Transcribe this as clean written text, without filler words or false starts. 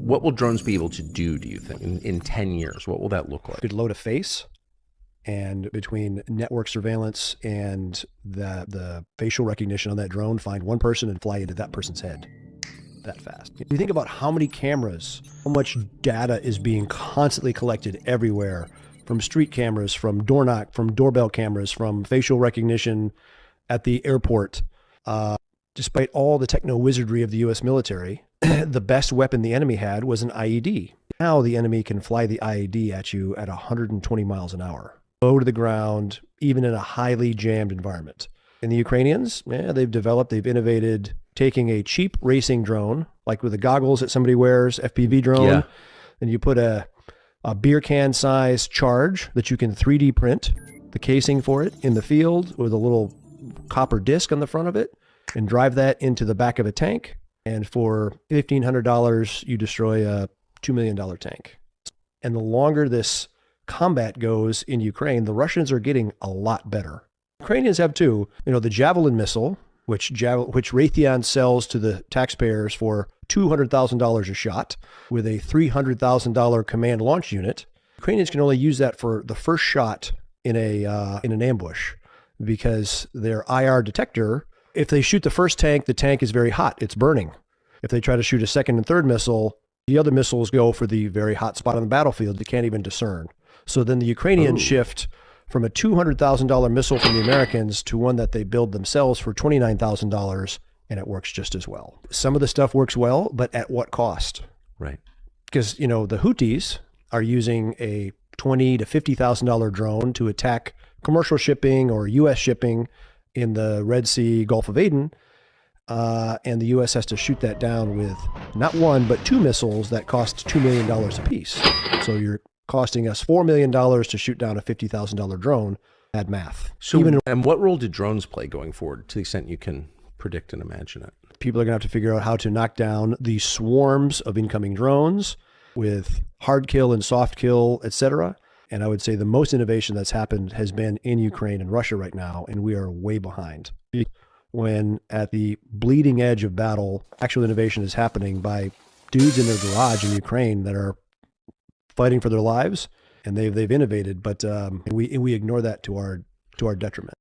What will drones be able to do you think, in 10 years? What will that look like? Could load a face, and between network surveillance and the facial recognition on that drone, find one person and fly into that person's head that fast. If you think about how many cameras, how much data is being constantly collected everywhere, from street cameras, from door knock, from doorbell cameras, from facial recognition at the airport. Despite all the techno wizardry of the U.S. military, the best weapon the enemy had was an IED. Now the enemy can fly the IED at you at 120 miles an hour, low to the ground, even in a highly jammed environment. And the Ukrainians, they've innovated, taking a cheap racing drone, like with the goggles that somebody wears, FPV drone, and you put a beer can size charge that you can 3D print the casing for it in the field with a little copper disc on the front of it, and drive that into the back of a tank. And for $1,500, you destroy a $2 million tank. And the longer this combat goes in Ukraine, the Russians are getting a lot better. Ukrainians have too. The Javelin missile, which Raytheon sells to the taxpayers for $200,000 a shot, with a $300,000 command launch unit. Ukrainians can only use that for the first shot in an ambush, because their IR detector, if they shoot the first tank, the tank is very hot. It's burning. If they try to shoot a second and third missile, the other missiles go for the very hot spot on the battlefield. You can't even discern. So then the Ukrainians shift from a $200,000 missile from the Americans to one that they build themselves for $29,000, and it works just as well. Some of the stuff works well, but at what cost? Right. Because, the Houthis are using a $20,000 to $50,000 drone to attack commercial shipping or U.S. shipping in the Red Sea, Gulf of Aden, and the U.S. has to shoot that down with not one, but two missiles that cost $2 million apiece. So you're costing us $4 million to shoot down a $50,000 drone. Add math. So, and what role do drones play going forward, to the extent you can predict and imagine it? People are going to have to figure out how to knock down the swarms of incoming drones with hard kill and soft kill, etc. And I would say the most innovation that's happened has been in Ukraine and Russia right now, and we are way behind. When at the bleeding edge of battle, actual innovation is happening by dudes in their garage in Ukraine that are fighting for their lives, and they've innovated, but we ignore that to our detriment.